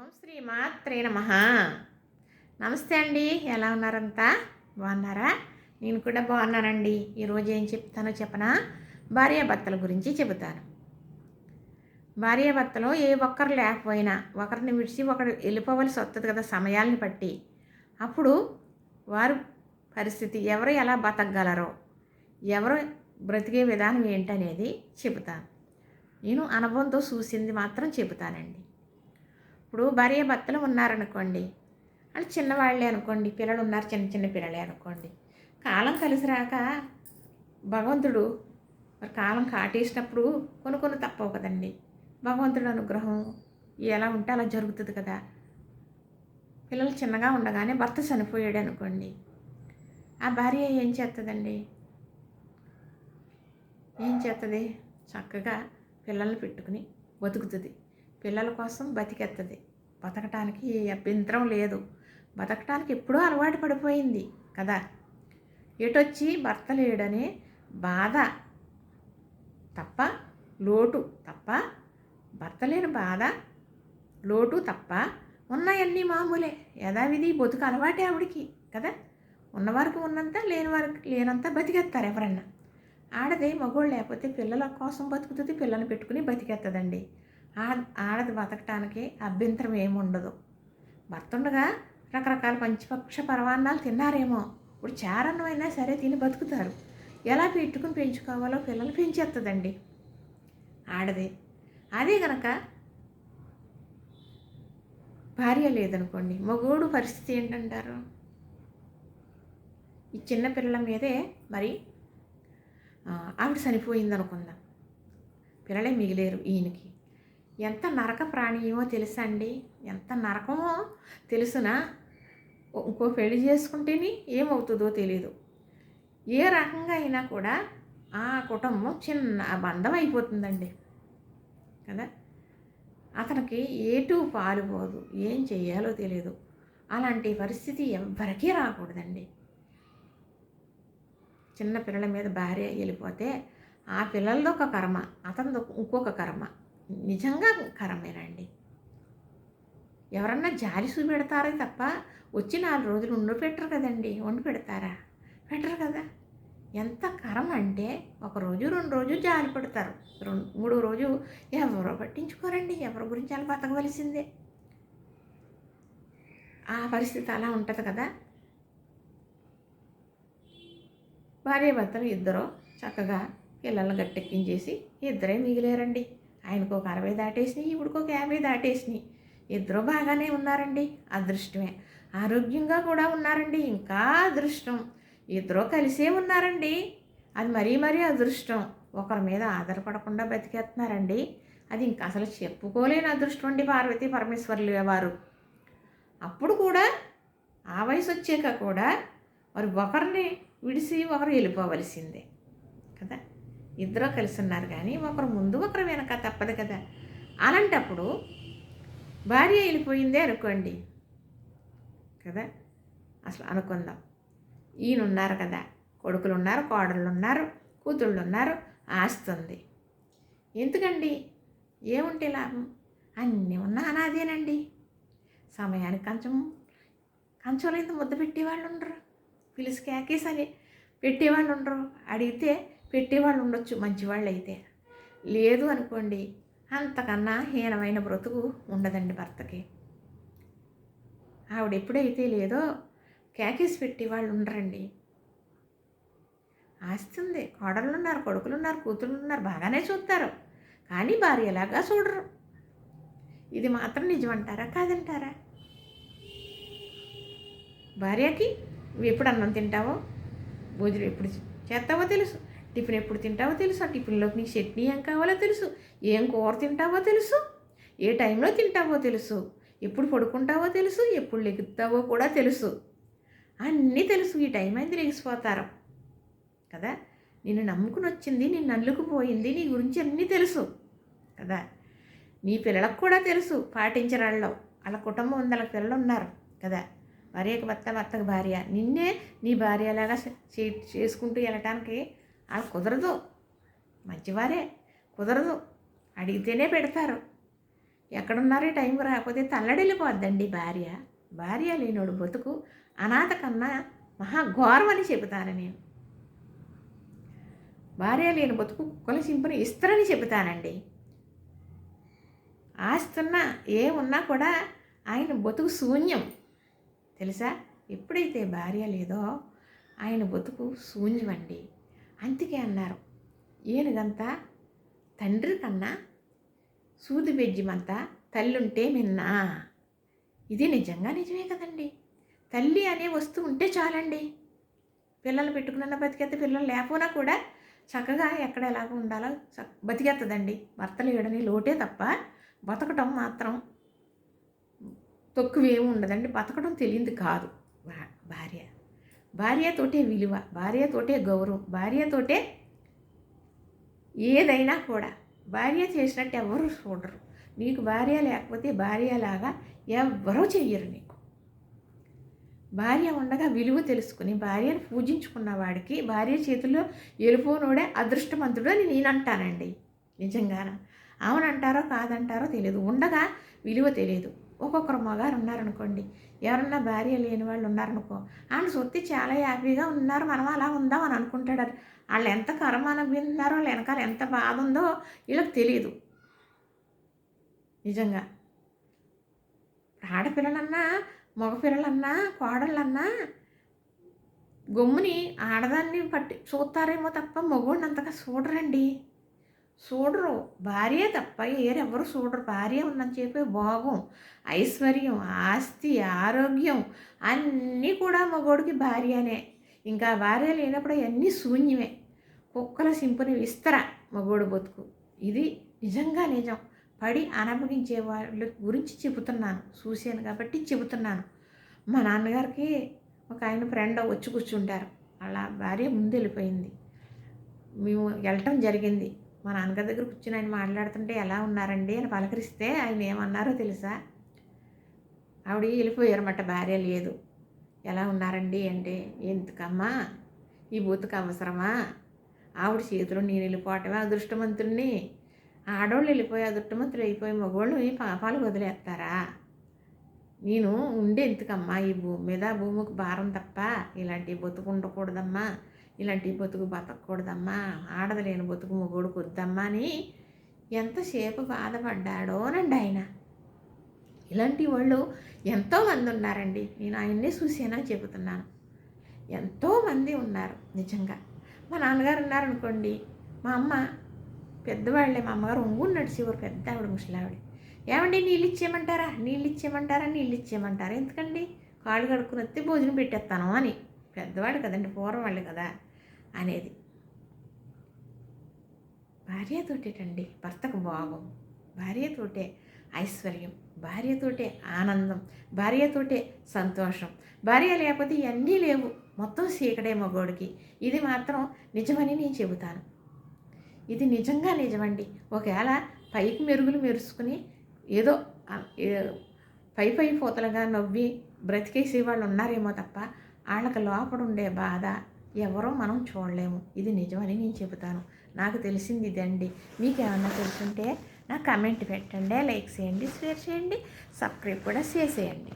ఓం శ్రీ మాత్రే నమః. నమస్తే అండి, ఎలా ఉన్నారంతా? బాగున్నారా? నేను కూడా బాగున్నానండి. ఈరోజు ఏం చెప్తానో చెప్పనా? భార్యాభర్తల గురించి చెబుతాను. భార్యాభర్తలో ఏ ఒక్కరు లేకపోయినా ఒకరిని విడిచి ఒకరు వెళ్ళిపోవలసి వస్తుంది కదా, సమయాల్ని బట్టి. అప్పుడు వారు పరిస్థితి, ఎవరు ఎలా బతకగలరో, ఎవరు బ్రతికే విధానం ఏంటనేది చెబుతాను. నేను అనుభవంతో చూసింది మాత్రం చెబుతానండి. ఇప్పుడు భార్యాభర్తలు ఉన్నారనుకోండి, వాళ్ళు చిన్నవాళ్ళే అనుకోండి, పిల్లలు ఉన్నారు, చిన్న చిన్న పిల్లలే అనుకోండి. కాలం కలిసి రాక భగవంతుడు మరి కాలం కాటేసినప్పుడు కొన్ని తప్పవు కదండి. భగవంతుడు అనుగ్రహం ఎలా ఉంటే అలా జరుగుతుంది కదా. పిల్లలు చిన్నగా ఉండగానే భర్త చనిపోయాడు అనుకోండి, ఆ భార్య ఏం చేస్తుందండి? ఏం చేస్తుంది? చక్కగా పిల్లల్ని పెట్టుకుని బతుకుతుంది. పిల్లల కోసం బతికెత్తది. బతకటానికి ఏ అభ్యంతరం లేదు. బతకటానికి ఎప్పుడూ అలవాటు పడిపోయింది కదా. ఎటొచ్చి భర్త లేడనే బాధ తప్ప, లోటు తప్ప, భర్త లేని బాధ, లోటు తప్ప ఉన్నాయన్నీ మామూలే. యథావిధి బతుకు అలవాటే ఆవిడికి కదా. ఉన్నవారికి ఉన్నంత, లేని వారికి లేనంత బతికేస్తారు ఎవరన్నా. ఆడది మగోళ్ళు లేకపోతే పిల్లల కోసం బతుకుతుంది, పిల్లల్ని పెట్టుకుని బతికేస్తుందండి. ఆడది బతకటానికి అభ్యంతరం ఏముండదు. భర్త ఉండగా రకరకాల పంచపక్ష పరమాన్నాలు తిన్నారేమో, ఇప్పుడు చారన్నం అయినా సరే తిని బతుకుతారు. ఎలా పెట్టుకుని పెంచుకోవాలో పిల్లలు పెంచేస్తుందండి ఆడది. అదే కనుక భార్య లేదనుకోండి, మగోడు పరిస్థితి ఏంటంటారు? ఈ చిన్న పిల్లల మీదే మరి ఆవిడ చనిపోయింది అనుకుందాం, పిల్లలే మిగిలేరు ఈయనకి. ఎంత నరక ప్రాణియమో తెలుసా అండి? ఎంత నరకమో తెలుసునా? ఇంకో పెళ్లి చేసుకుంటేనే ఏమవుతుందో తెలీదు. ఏ రకంగా అయినా కూడా ఆ కుటుంబం చిన్న బంధం అయిపోతుందండి కదా. అతనికి ఏటూ పాలుపోదు, ఏం చెయ్యాలో తెలియదు. అలాంటి పరిస్థితి ఎవ్వరికీ రాకూడదండి. చిన్న పిల్లల మీద భార్య వెళ్ళిపోతే ఆ పిల్లలదో ఒక కర్మ, అతనిదో ఇంకొక కర్మ. నిజంగా కర్మేనండి. ఎవరన్నా జాలి చూపెడతారే తప్ప వచ్చి 4 రోజులు ఉండి పెట్టరు కదండి. వండి పెడతారా? పెట్టరు కదా. ఎంత కర్మ అంటే 1 రోజు 2 రోజులు జాలి పెడతారు, 3 రోజు ఎవరో పట్టించుకోరండి. ఎవరి గురించి అలా బతకవలసిందే. ఆ పరిస్థితి అలా ఉంటుంది కదా. భార్యాభర్తలు ఇద్దరు చక్కగా పిల్లల్ని గట్టెక్కించేసి ఇద్దరే మిగిలేరండి. ఆయనకు ఒక 60 దాటేసినాయి, ఇప్పుడుకు ఒక 50 దాటేసినాయి. ఇద్దరు బాగానే ఉన్నారండి, అదృష్టమే. ఆరోగ్యంగా కూడా ఉన్నారండి, ఇంకా అదృష్టం. ఇద్దరు కలిసే ఉన్నారండి, అది మరీ అదృష్టం. ఒకరి మీద ఆధారపడకుండా బతికేస్తున్నారండి, అది ఇంకా అసలు చెప్పుకోలేని అదృష్టం అండి పార్వతీ పరమేశ్వరులు వారు. అప్పుడు కూడా ఆ వయసు వచ్చాక కూడా మరి ఒకరిని విడిసి ఒకరు వెళ్ళిపోవలసిందే కదా. ఇద్దరు కలిసి ఉన్నారు కానీ ఒకరు ముందు ఒకరు వెనక తప్పదు కదా. అలాంటప్పుడు భార్య వెళ్ళిపోయిందే అనుకోండి కదా, అసలు అనుకుందాం, ఈయన ఉన్నారు కదా, కొడుకులు ఉన్నారు, కోడళ్ళు ఉన్నారు, కూతుళ్ళు ఉన్నారు, ఆస్తి ఉంది. ఎందుకండి? ఏముంటే లాభం? అన్నీ ఉన్న అనాదేనండి. సమయానికి కంచంలో ఇంత ముద్ద పెట్టేవాళ్ళు ఉండరు, పిలిచి కేకేసని పెట్టేవాళ్ళు ఉండరు. అడిగితే పెట్టేవాళ్ళు ఉండొచ్చు మంచివాళ్ళు అయితే. లేదు అనుకోండి, అంతకన్నా హీనమైన బ్రతుకు ఉండదండి భర్తకి. ఆవిడ ఎప్పుడైతే లేదో కేకేసి పెట్టేవాళ్ళు ఉండరండి. ఆస్తి ఉంది, కోడళ్ళు ఉన్నారు, కొడుకులు ఉన్నారు, కూతుళ్ళు ఉన్నారు, బాగానే చూస్తారు. కానీ భార్య ఎలాగా చూడరు. ఇది మాత్రం నిజమంటారా కాదంటారా? భార్యకి నువ్వు ఎప్పుడు అన్నం తింటావో, భోజనం ఎప్పుడు చేస్తావో తెలుసు, టిఫిన్ ఎప్పుడు తింటావో తెలుసు, ఆ టిఫిన్లోకి నీకు చట్నీ ఏం కావాలో తెలుసు, ఏం కూర తింటావో తెలుసు, ఏ టైంలో తింటావో తెలుసు, ఎప్పుడు పడుకుంటావో తెలుసు, ఎప్పుడు లెగుతావో కూడా తెలుసు. అన్నీ తెలుసు. ఈ టైం అయింది లెగిసిపోతారు కదా. నిన్ను నమ్ముకుని వచ్చింది, నిన్ను అల్లుకుపోయింది, నీ గురించి అన్నీ తెలుసు కదా. నీ పిల్లలకు కూడా తెలుసు, పాటించరాళ్ళు. వాళ్ళ కుటుంబం ఉంది, వాళ్ళ పిల్లలు ఉన్నారు కదా. భార్యకు భర్త, భర్తకు భార్య. నిన్నే నీ భార్యలాగా చేసుకుంటూ వెళ్ళటానికి వాళ్ళు కుదరదు. మంచివారే, కుదరదు. అడిగితేనే పెడతారు. ఎక్కడున్నారో టైంకి రాకపోతే తల్లడిల్లిపోద్దండి భార్య. భార్య లేనోడు బతుకు అనాథ కన్నా మహాఘోరం అని చెబుతాను నేను. భార్య లేని బతుకు కుక్కల సింపుని ఇస్తారని చెబుతానండి. ఆస్తున్నా ఏమున్నా కూడా ఆయన బతుకు శూన్యం తెలుసా. ఎప్పుడైతే భార్య లేదో ఆయన బతుకు శూన్యం అండి. అందుకే అన్నారు, ఏనుగంతా తండ్రి కన్నా సూది బెజ్జమంతా తల్లుంటే మిన్నా. ఇది నిజంగా నిజమే కదండి. తల్లి అనే వస్తువు ఉంటే చాలండి. పిల్లలు పెట్టుకున్న బతికేస్తే, పిల్లలు లేకపోయినా కూడా చక్కగా ఎక్కడ ఎలాగ ఉండాలో బతికేస్తుందండి. భర్త లేడని లోటే తప్ప బతకటం మాత్రం తక్కువేమి ఉండదండి. బతకడం తెలియంది కాదు. భార్యతోటే విలువ, భార్యతోటే గౌరవం, భార్యతోటే ఏదైనా కూడా. భార్య చేసినట్టు ఎవరు చూడరు. నీకు భార్య లేకపోతే భార్యలాగా ఎవ్వరూ చెయ్యరు నీకు. భార్య ఉండగా విలువ తెలుసుకుని భార్యను పూజించుకున్న వాడికి భార్య చేతుల్లో వెళ్ళిపోనోడే అదృష్టవంతుడు అని నేను అంటానండి. నిజంగాన అవునంటారో కాదంటారో తెలియదు. ఉండగా విలువ తెలియదు. ఒక్కొక్కరు మగారు ఉన్నారనుకోండి, ఎవరన్నా భార్య లేని వాళ్ళు ఉన్నారనుకో, వాళ్ళు సొత్తి చాలా హ్యాపీగా ఉన్నారు, మనం అలా ఉందాం అని అనుకుంటాడు. వాళ్ళు ఎంత కర్మ అనుభవిస్తున్నారో, వాళ్ళ వెనకాల ఎంత బాధ ఉందో వీళ్ళకి తెలియదు. నిజంగా ఆడపిల్లలన్నా మగపిల్లలన్నా కోడళ్ళన్నా గమ్ముని ఆడదాన్ని చూస్తారేమో తప్ప మగవాడిని అంతగా చూడరండి. చూడరు. భార్య తప్ప ఏరెవరు చూడరు. భార్య ఉందని చెప్పి భోగం, ఐశ్వర్యం, ఆస్తి, ఆరోగ్యం అన్నీ కూడా మగోడికి భార్యనే. ఇంకా భార్య లేనప్పుడు అవన్నీ శూన్యమే. కుక్కల సింపుని విస్తర మగోడు బతుకు. ఇది నిజంగా నిజం. పడి అనుభవించే వాళ్ళ గురించి చెబుతున్నాను, చూశాను కాబట్టి చెబుతున్నాను. మా నాన్నగారికి ఒక ఆయన ఫ్రెండ్ వచ్చి కూర్చుంటారు. అలా భార్య ముందు వెళ్ళిపోయింది. మేము వెళ్ళటం జరిగింది. మా నాన్నగారి దగ్గర కూర్చుని ఆయన మాట్లాడుతుంటే ఎలా ఉన్నారండి అని పలకరిస్తే ఆయన ఏమన్నారో తెలుసా? ఆవిడ వెళ్ళిపోయారన్నమాట, భార్య లేదు. ఎలా ఉన్నారండి అంటే, ఎందుకమ్మా ఈ బతుకు అవసరమా? ఆవిడ చేతిలో నేను వెళ్ళిపోవటమే అదృష్టవంతుడిని. ఆడవాళ్ళు వెళ్ళిపోయి అదృష్టవంతులు అయిపోయి మగవాళ్ళు ఈ పాపాలు వదిలేస్తారా? నేను ఉండే ఎందుకమ్మా ఈ భూమి మీద? భూమికి భారం తప్ప ఇలాంటి బతుకు ఉండకూడదమ్మా, ఇలాంటి బతుకు బతకూడదమ్మా, ఆడది లేని బతుకు మొగోడుకు వద్దమ్మా అని ఎంతసేపు బాధపడ్డాడోనండి ఆయన. ఇలాంటి వాళ్ళు ఎంతోమంది ఉన్నారండి. నేను ఆయన్నే చూసానని చెబుతున్నాను. ఎంతోమంది ఉన్నారు నిజంగా. మా నాన్నగారు ఉన్నారనుకోండి, మా అమ్మ పెద్దవాళ్ళే, మా అమ్మగారు ఒంగుని నడిచేవారు, పెద్ద ఆవిడ, ముసలావిడ. ఏమండి నీళ్ళు ఇచ్చేయమంటారా, నీళ్ళు ఇచ్చేయమంటారా, నీళ్ళు ఇచ్చేయమంటారా? ఎందుకండి? కాళ్ళు కడుక్కుని వస్తే భోజనం పెట్టేస్తాను అని. పెద్దవాడు కదండి, పూర్వం వాళ్ళు కదా అనేది. భార్యతోటేటండి భర్తకు భోగం, భార్యతోటే ఐశ్వర్యం, భార్యతోటే ఆనందం, భార్యతోటే సంతోషం. భార్య లేకపోతే ఇవన్నీ లేవు, మొత్తం చీకడే మగోడికి. ఇది మాత్రం నిజమని నేను చెబుతాను. ఇది నిజంగా నిజమండి. ఒకవేళ పైకి మెరుగులు మెరుసుకుని ఏదో పై పూతలుగా నవ్వి బ్రతికేసే వాళ్ళు ఉన్నారేమో తప్ప వాళ్ళకి లోపల ఉండే బాధ ఎవరో మనం చూడలేము. ఇది నిజమని నేను చెబుతాను. నాకు తెలిసింది ఇదండి. మీకు ఏమన్నా తెలుసుంటే నాకు కామెంట్ పెట్టండి, లైక్ చేయండి, షేర్ చేయండి, సబ్స్క్రైబ్ కూడా చేసేయండి.